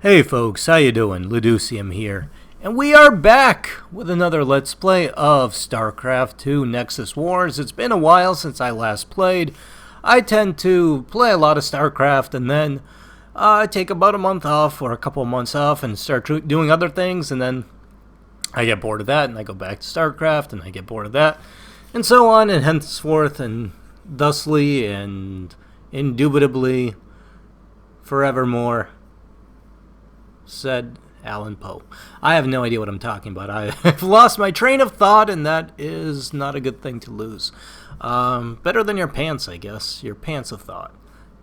Hey folks, how you doing? Luducium here, and we are back with another Let's Play of StarCraft 2 Nexus Wars. It's been a while since I last played. I tend to play a lot of StarCraft and then take about a month off or a couple of months off and start doing other things, and then I get bored of that and I go back to StarCraft and I get bored of that, and so on and henceforth and thusly and indubitably forevermore, said Alan Poe. I have no idea what I'm talking about. I've lost my train of thought, and that is not a good thing to lose. Better than your pants, I guess. Your pants of thought.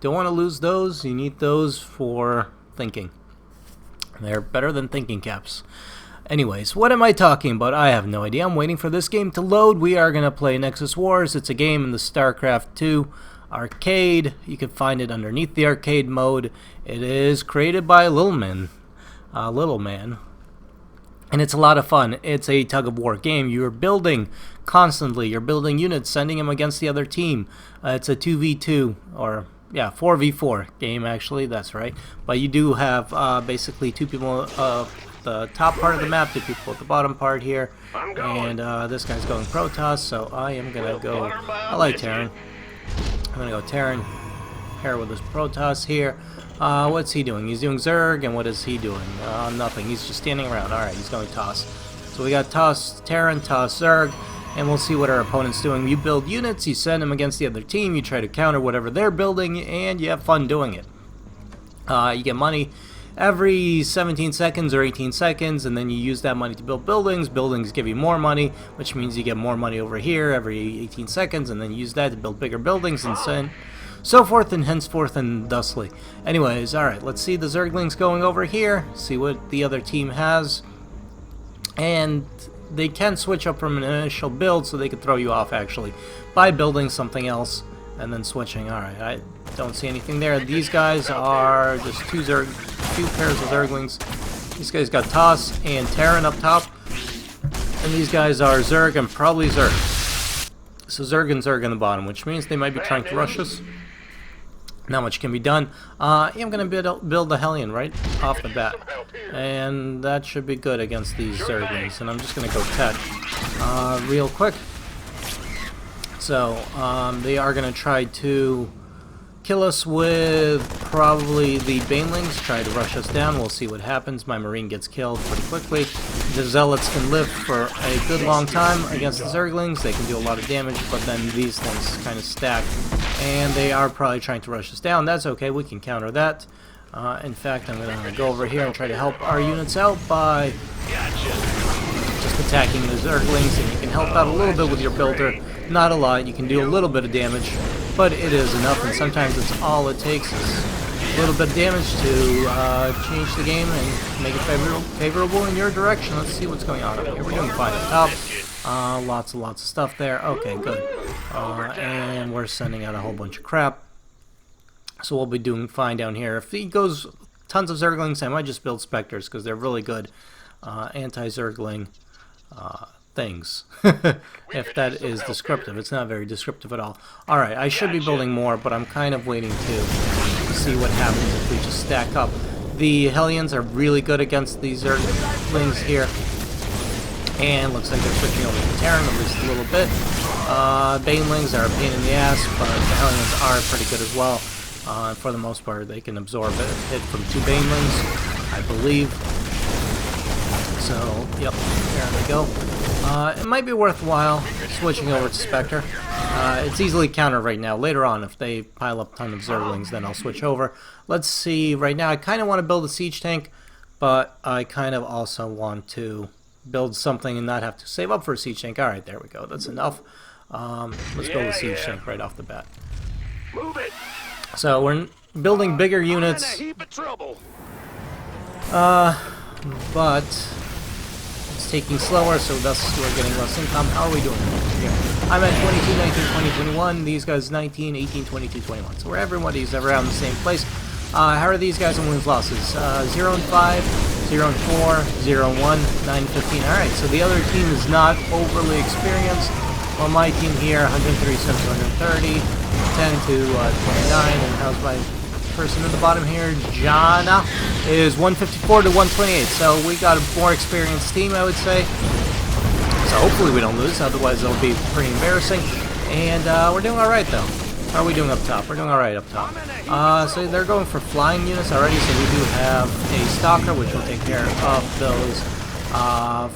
Don't want to lose those. You need those for thinking. They're better than thinking caps. Anyways, what am I talking about? I have no idea. I'm waiting for this game to load. We are going to play Nexus Wars. It's a game in the StarCraft 2 arcade. You can find it underneath the arcade mode. It is created by Little Man, and it's a lot of fun. It's a tug-of-war game. You're building constantly. You're building units, sending them against the other team. It's a 2v2, or yeah, 4v4 game, actually. That's right. But you do have basically two people at the top part of the map, two people at the bottom part here, and this guy's going Protoss, so I am gonna go. I like Terran. I'm gonna go Terran. Pair with this Protoss here. What's he doing? He's doing Zerg, and what is he doing? Nothing. He's just standing around. Alright, he's going Toss. So we got Toss Terran, Toss Zerg, and we'll see what our opponent's doing. You build units, you send them against the other team, you try to counter whatever they're building, and you have fun doing it. You get money every 17 seconds or 18 seconds, and then you use that money to build buildings. Buildings give you more money, which means you get more money over here every 18 seconds, and then you use that to build bigger buildings, and so forth and henceforth and thusly. Anyways, alright, let's see the Zerglings going over here, see what the other team has, and they can switch up from an initial build, so they can throw you off actually by building something else and then switching. Alright, I don't see anything there. These guys are just two pairs of Zerglings. These guys got Toss and Terran up top, and these guys are Zerg and probably Zerg. So Zerg and Zerg on the bottom, which means they might be trying to rush us. Not much can be done. I'm going to build the Hellion right off the bat, and that should be good against these Zerglings. And I'm just going to go Tet real quick. So they are going to try to kill us with probably the Banelings, try to rush us down. We'll see what happens. My Marine gets killed pretty quickly. The Zealots can live for a good long time against the Zerglings. They can do a lot of damage, but then these things kind of stack, and they are probably trying to rush us down. That's okay, we can counter that. In fact, I'm going to go over here and try to help our units out by just attacking the Zerglings, and you can help out a little bit with your builder. Not a lot, you can do a little bit of damage, but it is enough, and sometimes it's all it takes is a little bit of damage to change the game and make it favorable in your direction. Let's see what's going on up here. We're doing fine up top. Lots of stuff there. Okay, good. And we're sending out a whole bunch of crap. So we'll be doing fine down here. If he goes tons of Zerglings, I might just build Spectres because they're really good anti-Zergling things. If that is descriptive. It's not very descriptive at all. Alright, I should be building more, but I'm kind of waiting to see what happens if we just stack up. The Hellions are really good against these Zerglings here, and looks like they're switching over to Terran at least a little bit. Banelings are a pain in the ass, but the Hellions are pretty good as well. For the most part, they can absorb a hit from two Banelings, I believe. So, yep, there we go. It might be worthwhile switching over to Spectre. It's easily countered right now. Later on, if they pile up a ton of Zerglings, then I'll switch over. Let's see, right now I kind of want to build a siege tank, but I kind of also want to build something and not have to save up for a siege tank. Alright, there we go. That's enough. Let's build a siege tank right off the bat. So we're building bigger units. But it's taking slower, so thus we're getting less income. How are we doing here? I'm at 22, 19, 20, 21. These guys 19, 18, 22, 21. So everybody's around the same place. How are these guys in wins losses? 0 and 5, 0 and 4, 0 and 1, 9 and 15. Alright, so the other team is not overly experienced. Well, my team here, 103, 7 to 130, 10 to 29, and how's my person in the bottom here, Jana, is 154 to 128. So we got a more experienced team, I would say. So hopefully we don't lose, otherwise it'll be pretty embarrassing. And we're doing alright though. How are we doing up top? We're doing alright up top. So they're going for flying units already, so we do have a stalker, which will take care of those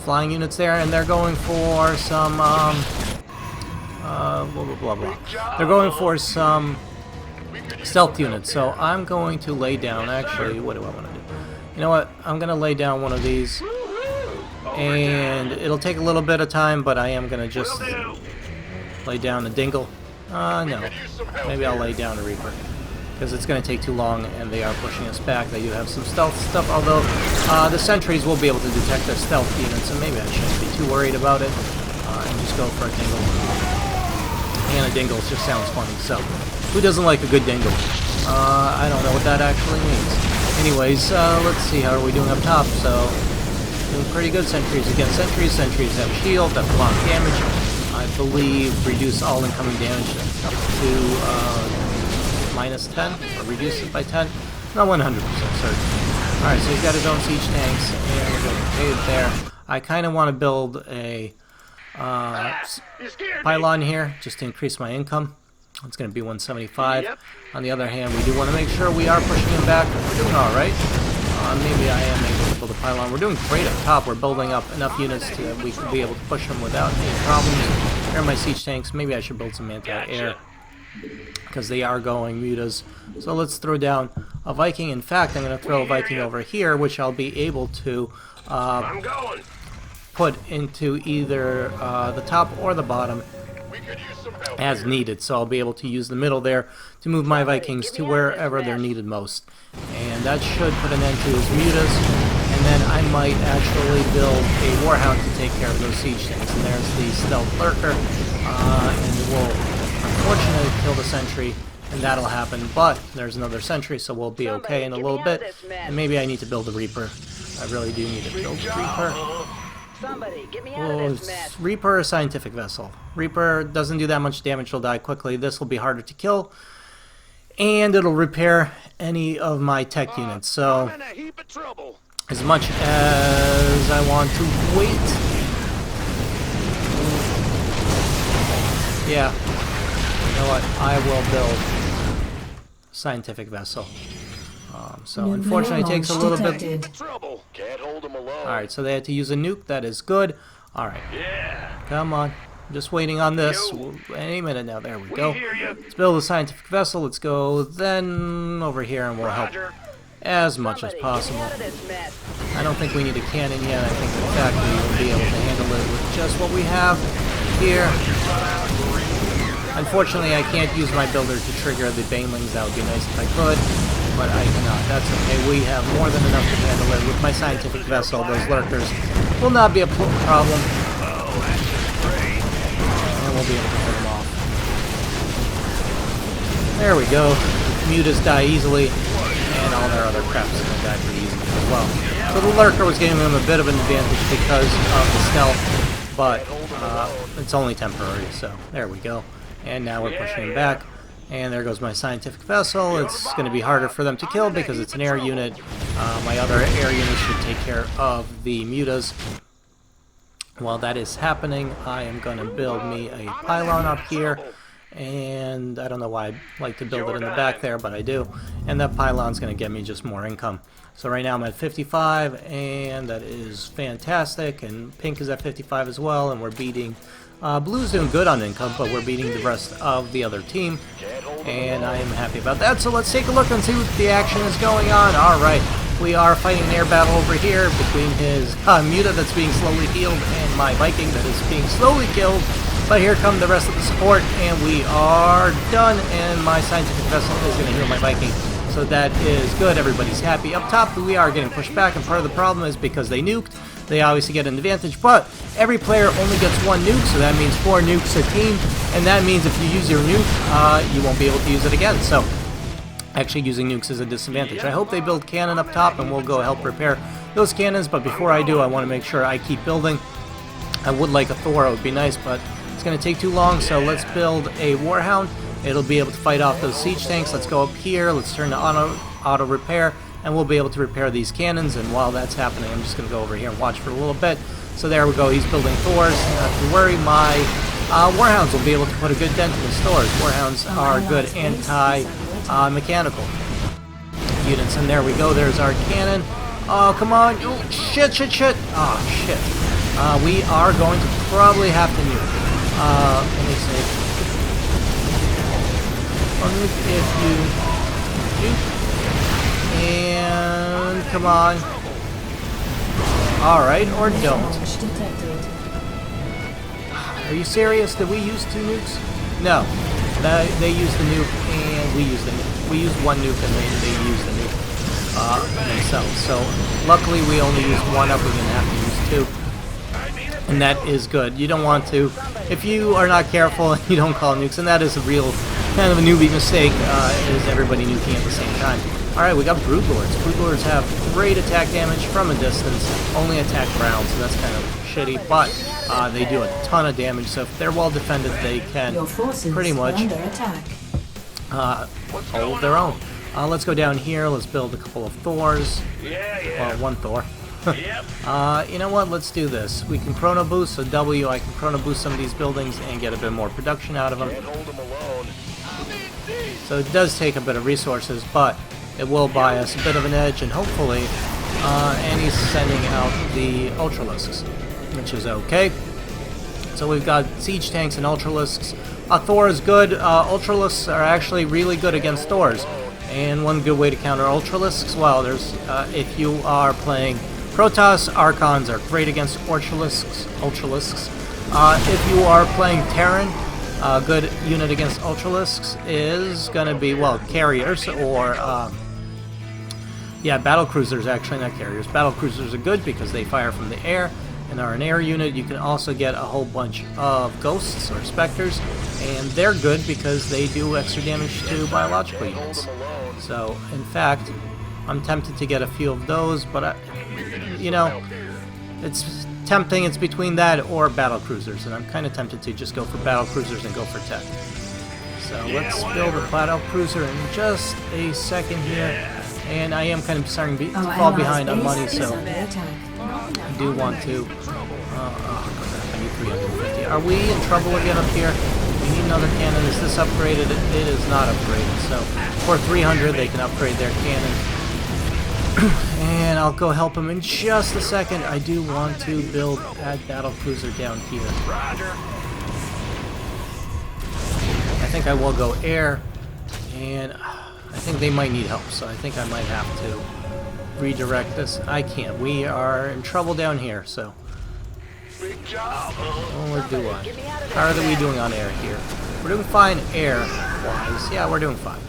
flying units there. And they're going for some, blah, blah, blah, blah. They're going for some stealth units. So I'm going to lay down, actually, what do I want to do? You know what? I'm going to lay down one of these. And it'll take a little bit of time, but I am going to just lay down a dingle. No. Maybe I'll lay down a Reaper, because it's going to take too long, and they are pushing us back. They do have some stealth stuff, although the sentries will be able to detect their stealth units, so maybe I shouldn't be too worried about it, and just go for a dingle. And a dingle just sounds funny, so who doesn't like a good dingle? I don't know what that actually means. Anyways, let's see, how are we doing up top? So, doing pretty good. Sentries against sentries. Sentries have shield that block damage. I believe reduce all incoming damage up to minus 10, or reduce it by 10. Not 100% certain. Alright, so he's got his own siege tanks, and we're going to pay it there. I kind of want to build a pylon here, just to increase my income. It's going to be 175. On the other hand, we do want to make sure we are pushing him back. We're doing alright. Maybe I am able to build a pylon. We're doing great up top. We're building up enough units to that we can be able to push them without any problems. Here are my siege tanks. Maybe I should build some anti-air, because they are going mutas. So let's throw down a Viking. In fact, I'm going to throw a Viking over here, which I'll be able to put into either the top or the bottom as needed. So I'll be able to use the middle there to move my Vikings to wherever they're needed most. And that should put an end to his mutas. And then I might actually build a Warhound to take care of those siege tanks. And there's the stealth lurker. And we'll unfortunately kill the sentry, and that'll happen. But there's another sentry, so we'll be okay in a little bit. And maybe I need to build a Reaper. I really do need to build a Reaper. Somebody, get me out of this mess. Reaper or scientific vessel. Reaper doesn't do that much damage, he'll die quickly. This will be harder to kill, and it'll repair any of my tech units. So, as much as I want to wait, yeah, you know what? I will build scientific vessel. So unfortunately it takes a little bit. Alright, so they had to use a nuke. That is good. Alright. Come on. I'm just waiting on this. Any minute now. There we go. Let's build a scientific vessel. Let's go then over here, and we'll help as much as possible. I don't think we need a cannon yet. I think in fact we will be able to handle it with just what we have here. Unfortunately I can't use my builder to trigger the banelings. That would be nice if I could, but I cannot. That's okay. We have more than enough to handle it. With my scientific vessel, those lurkers will not be a problem. And we'll be able to put them off. There we go. Mutas die easily, and all their other crap's going to die pretty easily as well. So the lurker was giving them a bit of an advantage because of the stealth, but it's only temporary, so there we go. And now we're pushing him back. And there goes my scientific vessel. It's going to be harder for them to kill because it's an air unit. My other air units should take care of the mutas. While that is happening, I am going to build me a pylon up here. And I don't know why I like to build it in the back there, but I do. And that pylon's going to get me just more income. So right now I'm at 55, and that is fantastic. And pink is at 55 as well, and we're beating... Blue's doing good on income, but we're beating the rest of the other team, and I am happy about that. So let's take a look and see what the action is going on. Alright, we are fighting an air battle over here between his muta that's being slowly healed and my Viking that is being slowly killed. But here come the rest of the support, and we are done, and my scientific vessel is going to heal my Viking. So that is good. Everybody's happy. Up top, we are getting pushed back, and part of the problem is because they nuked. They obviously get an advantage, but every player only gets one nuke, so that means 4 nukes a team, and that means if you use your nuke, you won't be able to use it again. So actually using nukes is a disadvantage. I hope they build cannon up top, and we'll go help repair those cannons, but before I do, I want to make sure I keep building. I would like a Thor, it would be nice, but it's going to take too long, so let's build a Warhound. it'll be able to fight off those siege tanks. Let's go up here. Let's turn to auto repair, and we'll be able to repair these cannons. And while that's happening, I'm just going to go over here and watch for a little bit. So there we go. He's building Thors. Not to worry. My Warhounds will be able to put a good dent in the stores. Warhounds are good anti-mechanical units. And there we go. There's our cannon. Oh, come on. Oh, shit. Oh, shit. We are going to probably have to nuke. Let me see. If you nuke. And come on. Alright, or don't. Are you serious? Did we use 2 nukes? No. They used the nuke and we used the nuke. We used 1 nuke and they used the nuke themselves. So luckily we only used 1 up. We're going to have to use 2. And that is good. You don't want to. If you are not careful and you don't call nukes, and that is a real kind of a newbie mistake, is everybody nuking at the same time. Alright, we got Broodlords. Broodlords have great attack damage from a distance, only attack ground, so that's kind of shitty, but they do a ton of damage, so if they're well defended, they can pretty much hold their own. Let's go down here, let's build a couple of Thors. Well, 1 Thor. You know what, let's do this. We can chrono boost, so W, I can chrono boost some of these buildings and get a bit more production out of them. So it does take a bit of resources, but it will buy us a bit of an edge, and hopefully, and he's sending out the Ultralisks, which is okay. So we've got siege tanks and Ultralisks. Thor is good. Ultralisks are actually really good against Thors, and one good way to counter Ultralisks, well, there's if you are playing Protoss, Archons are great against Ultralisks. If you are playing Terran, a good unit against Ultralisks is going to be, well, carriers or, yeah, battlecruisers, actually, not carriers. Battlecruisers are good because they fire from the air and are an air unit. You can also get a whole bunch of ghosts or specters, and they're good because they do extra damage to biological units. So, in fact, I'm tempted to get a few of those, but, you know, it's tempting. It's between that or battlecruisers, and I'm kind of tempted to just go for battlecruisers and go for tech. So let's build a battlecruiser in just a second here, and I am kind of starting to fall behind on money, so I do want to. Oh crap! I need 350. Are we in trouble again up here? We need another cannon. Is this upgraded? It is not upgraded. So for 300, they can upgrade their cannon. And I'll go help him in just a second. I do want to build that battlecruiser down here. I think I will go air, and I think they might need help, so I think I might have to redirect this. I can't. We are in trouble down here, so. What we're doing? How are we doing on air here? We're doing fine air-wise. Yeah, we're doing fine.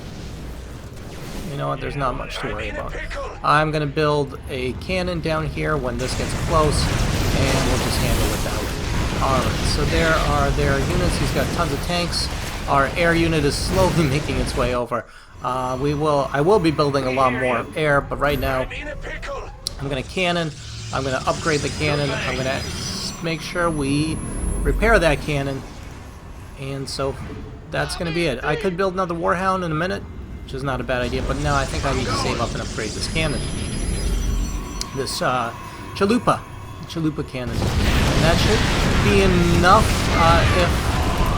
You know what, there's not much to worry about. I'm going to build a cannon down here when this gets close, and we'll just handle it that way. Alright, so there are their units. He's got tons of tanks. Our air unit is slowly making its way over. I will be building a lot more air, but right now, I'm going to cannon. I'm going to upgrade the cannon. I'm going to make sure we repair that cannon. And so, that's going to be it. I could build another Warhound in a minute, which is not a bad idea, but no, I think I need to save up and upgrade this cannon. This Chalupa cannon. And that should be enough. If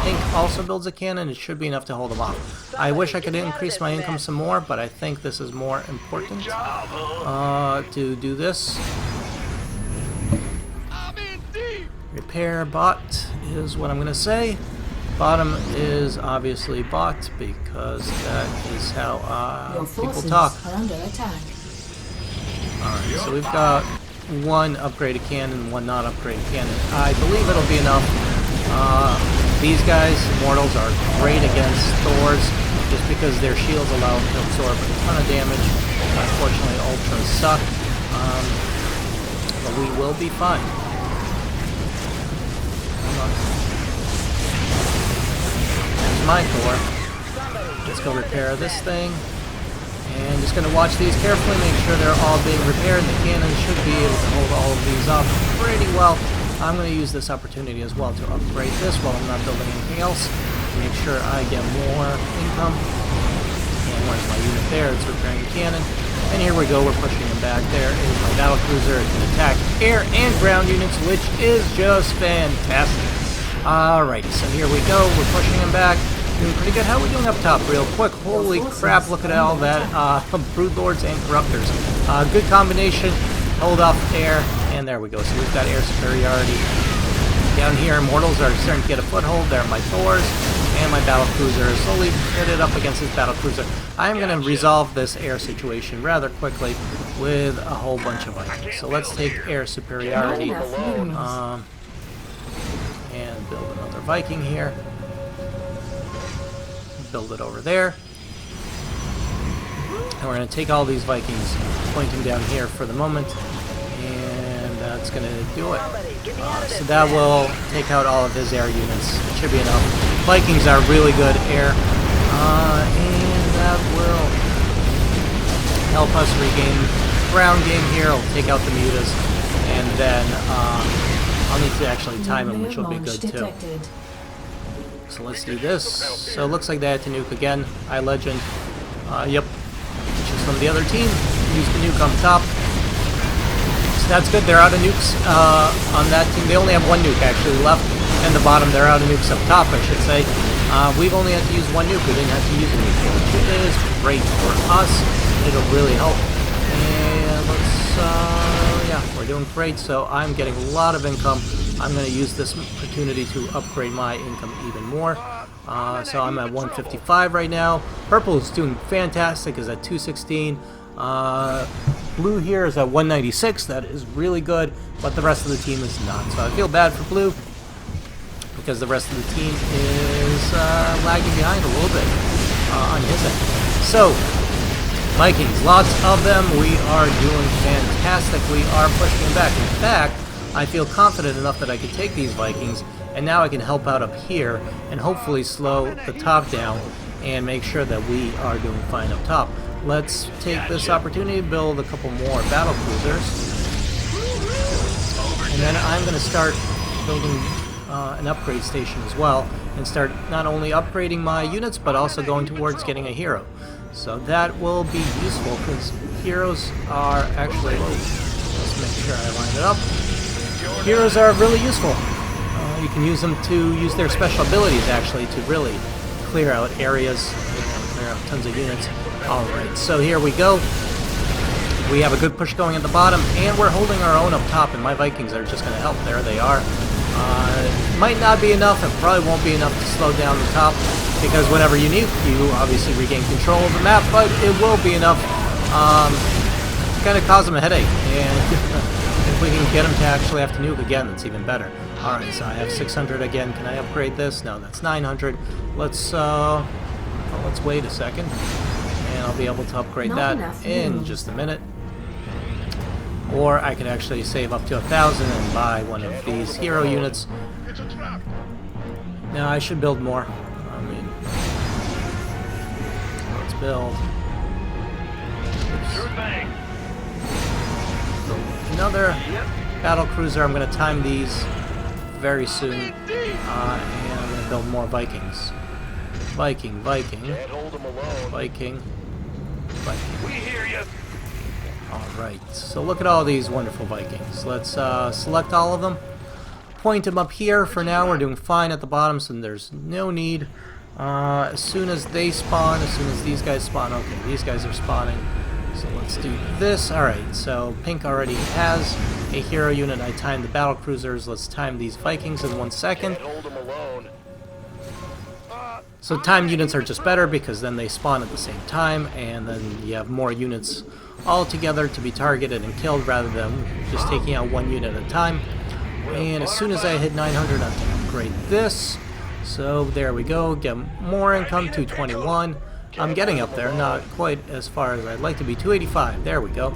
Pink also builds a cannon, it should be enough to hold them off. I wish I could increase my income some more, but I think this is more important to do this. Repair bot is what I'm going to say. Bottom is obviously bot because that is how people talk. Alright, so we've got 1 upgraded cannon, 1 not upgraded cannon. I believe it'll be enough. These guys, Immortals, are great against Thors just because their shields allow them to absorb a ton of damage. Unfortunately, Ultras suck, but we will be fine. My Thor. Let's go repair this thing. And just going to watch these carefully, make sure they're all being repaired. The cannon should be able to hold all of these up pretty well. I'm going to use this opportunity as well to upgrade this while I'm not building anything else. make sure I get more income. And where's my unit there? It's repairing the cannon. And here we go, we're pushing him back. There is my battlecruiser. It can attack air and ground units, which is just fantastic. Alright, so here we go, we're pushing him back. Doing pretty good. How are we doing up top real quick? Holy crap, look at all that Broodlords and Corruptors. Good combination. Hold off air, and there we go. So we've got air superiority. Down here, Immortals are starting to get a foothold. There are my Thors, and my battlecruiser is slowly pitted up against his battlecruiser. I'm going to resolve this air situation rather quickly with a whole bunch of Vikings. So let's take air superiority and build another Viking here. Build it over there. And we're going to take all these Vikings, point them down here for the moment, and that's going to do it. So that will take out all of his air units. It should be enough. Vikings are really good air, and that will help us regain ground game here. I'll take out the mutas, and then I'll need to actually time him, which will be good too. So let's do this. So it looks like they had to nuke again. iLegend. Yep. Which is from the other team. Use the nuke on top. So that's good. They're out of nukes on that team. They only have one nuke actually left. And the bottom, they're out of nukes up top, I should say. We've only had to use one nuke. We didn't have to use a nuke, which is great for us. It'll really help. And let's, yeah, we're doing great. So I'm getting a lot of income. I'm going to use this opportunity to upgrade my income even more. So I'm at 155 right now. Purple is doing fantastic, is at 216. Blue here is at 196. That is really good, but the rest of the team is not. So I feel bad for Blue because the rest of the team is lagging behind a little bit on his end. So Vikings, lots of them. We are doing fantastic. We are pushing them back. In fact, I feel confident enough that I can take these Vikings, and now I can help out up here and hopefully slow the top down and make sure that we are doing fine up top. Let's take this opportunity to build a couple more battle cruisers, and then I'm going to start building an upgrade station as well, and start not only upgrading my units but also going towards getting a hero. So that will be useful because heroes are actually, let's make sure I line it up. Heroes are really useful. You can use them to use their special abilities actually to really clear out areas, clear out tons of units. Alright, so here we go. We have a good push going at the bottom, and we're holding our own up top, and my Vikings are just going to help. There they are. Might not be enough, it probably won't be enough to slow down the top, because whenever you nuke, you obviously regain control of the map, but it will be enough to kind of cause them a headache, and if we can get them to actually have to nuke again, that's even better. Alright, so I have 600 again. Can I upgrade this? No, that's 900. Let's wait a second, and I'll be able to upgrade that in just a minute. Or I could actually save up to 1,000 and buy one of these hero units. Now I should build more. I mean, let's build. Another battle cruiser. I'm going to time these very soon, and I'm going to build more Vikings. Viking. We hear you. Alright, so look at all these wonderful Vikings. Let's select all of them. Point them up here. For now, we're doing fine at the bottom, so there's no need. As soon as they spawn, as soon as these guys spawn, okay, these guys are spawning. So let's do this. Alright, so Pink already has a hero unit. I timed the battle cruisers. Let's time these Vikings in 1 second. So timed units are just better because then they spawn at the same time, and then you have more units all together to be targeted and killed rather than just taking out one unit at a time. And as soon as I hit 900, I can upgrade this. So there we go, get more income, 221. I'm getting up there, not quite as far as I'd like to be, 285, there we go.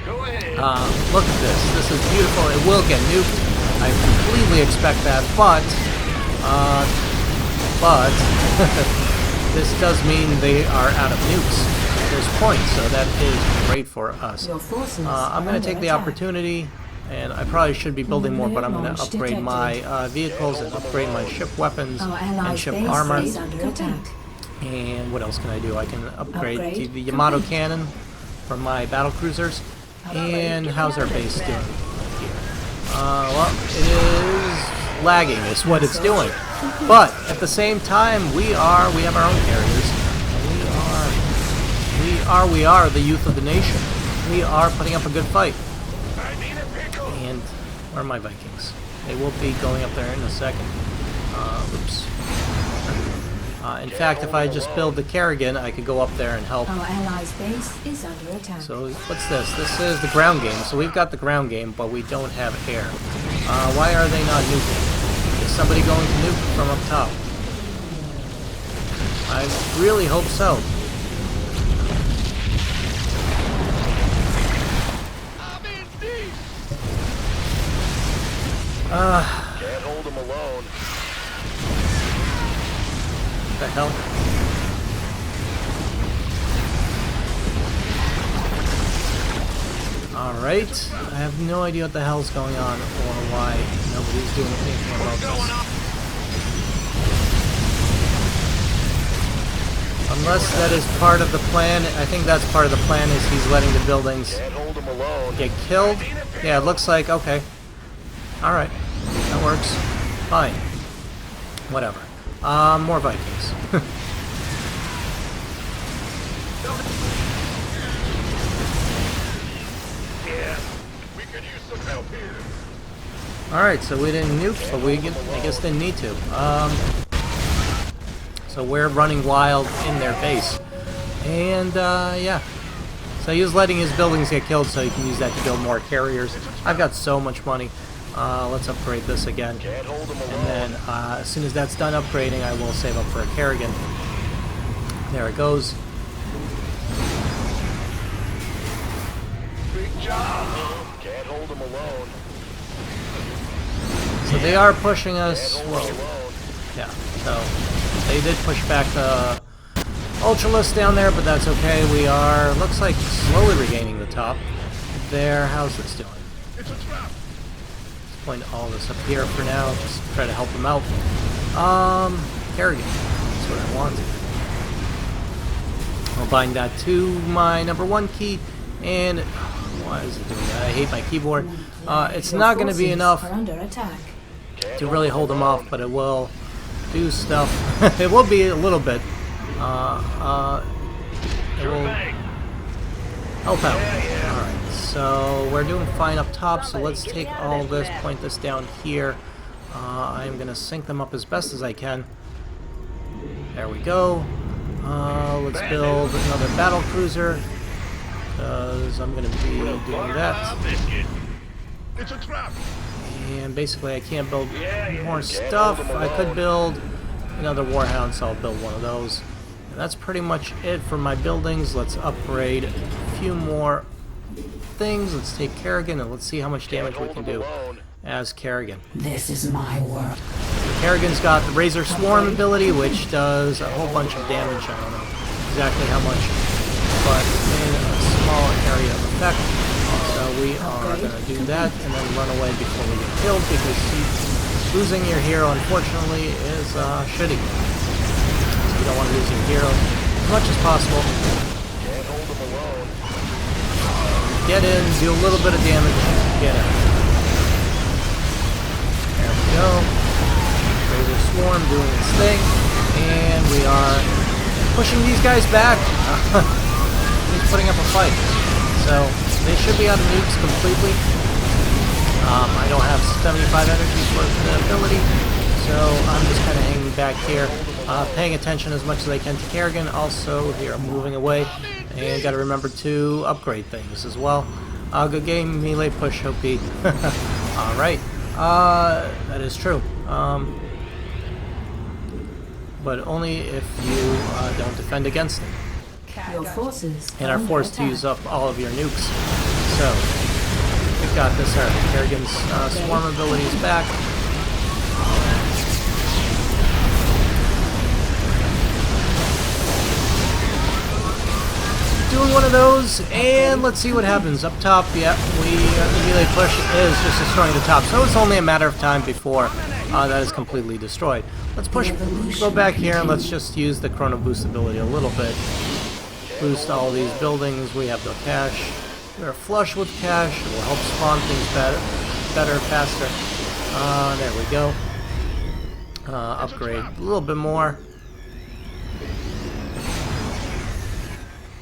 Look at this is beautiful. It will get nuked, I completely expect that, but this does mean they are out of nukes at this point, so that is great for us. I'm going to take the opportunity And I probably should be building more, but I'm going to upgrade my vehicles and upgrade my ship weapons and ship armor. And what else can I do? I can upgrade to the Yamato cannon for my battle cruisers. And how's our base doing here? Well, it is lagging is what it's doing. But at the same time, we have our own carriers. And we are the youth of the nation. We are putting up a good fight. And where are my Vikings? They will be going up there in a second. Oops. In fact, if I just build the Kerrigan, I could go up there and help. Our allies' base is under attack. So what's this? This is the ground game. So we've got the ground game, but we don't have air. Why are they not nuking? Is somebody going to nuke from up top? I really hope so. Can't hold him alone. What the hell? Alright. I have no idea what the hell's going on or why nobody's doing anything about this. Unless that is part of the plan. I think that's part of the plan, is he's letting the buildings get killed. Yeah, it looks like, okay. Alright, that works. Fine. Whatever. More Vikings. Yeah, we could use some help here. Alright, so we didn't nuke, but I guess didn't need to. So we're running wild in their base. And, yeah. So he was letting his buildings get killed so he can use that to build more carriers. I've got so much money. Let's upgrade this again. And then, as soon as that's done upgrading, I will save up for a Kerrigan. There it goes. Big job. Can't hold him alone. So they are pushing us. Well, yeah, so they did push back the Ultralisk down there, but that's okay. We are, looks like, slowly regaining the top. There, how's this doing? It's a trap. Point all this up here for now, just try to help them out. Kerrigan, that's what I want. I'll bind that to my #1 key, and why is it doing that? I hate my keyboard. It's not going to be enough to really hold them off, but it will do stuff. It will be a little bit. It will help out. Alright, so we're doing fine up top, so let's take all this, point this down here. I'm going to sync them up as best as I can. There we go. Let's build another battle cruiser, because I'm going to be doing that. It's a trap. And basically I can't build more stuff. I could build another Warhound, so I'll build one of those. And that's pretty much it for my buildings. Let's upgrade a few more things. Let's take Kerrigan and let's see how much damage we can do as Kerrigan. This is my world. Kerrigan's got the Razor Swarm ability, which does a whole bunch of damage. I don't know exactly how much, but in a small area of effect. So we are going to do that and then run away before we get killed, because losing your hero, unfortunately, is shitty. So you don't want to lose your hero as much as possible. Get in, do a little bit of damage, get in. There we go. Razor Swarm doing its thing, and we are pushing these guys back. He's putting up a fight. So they should be out of nukes completely. I don't have 75 energy for the ability, so I'm just kind of hanging back here, paying attention as much as I can to Kerrigan. Also, here I'm moving away, and got to remember to upgrade things as well. Good game, melee push, OP. Alright, that is true. But only if you don't defend against them. Your forces And are forced to use up all of your nukes. So, we've got this. Kerrigan's swarm ability is back. doing one of those, and let's see what happens. Up top, yeah, the melee push is just destroying the top, so it's only a matter of time before that is completely destroyed. Let's push, go back here, and let's just use the chrono boost ability a little bit. Boost all these buildings. We have no cash. We're flush with cash. It will help spawn things better, faster. There we go. Upgrade a little bit more.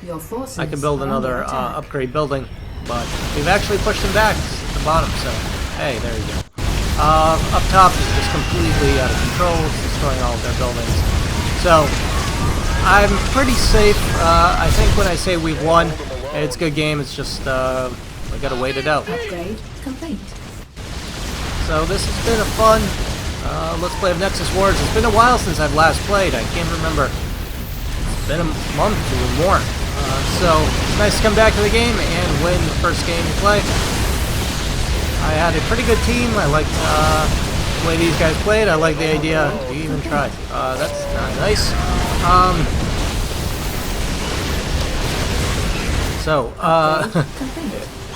Your forces I can build are another under attack. upgrade building, but we've actually pushed them back at the bottom, so hey, there you go. Up top is just completely out of control, it's destroying all of their buildings. So, I'm pretty safe. I think when I say we've won, it's a good game, it's just, we gotta wait it out. Upgrade complete. So this has been a fun Let's Play of Nexus Wars. It's been a while since I've last played, I can't remember. It's been a month or more. So it's nice to come back to the game and win the first game you play. I had a pretty good team. I liked the way these guys played. I like the idea. We even tried. That's nice.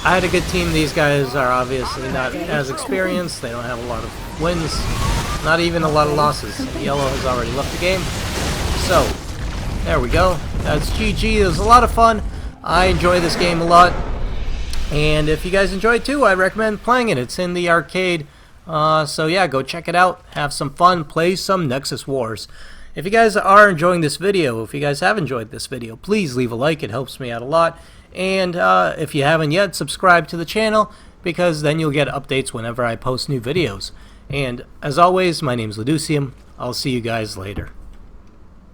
I had a good team. These guys are obviously not as experienced. They don't have a lot of wins, not even a lot of losses. Yellow has already left the game. So there we go. That's GG. It was a lot of fun. I enjoy this game a lot. And if you guys enjoy it too, I recommend playing it. It's in the arcade. So yeah, go check it out. Have some fun. Play some Nexus Wars. If you guys are enjoying this video, if you guys have enjoyed this video, please leave a like. It helps me out a lot. And if you haven't yet, subscribe to the channel, because then you'll get updates whenever I post new videos. And as always, my name's Leducium. I'll see you guys later.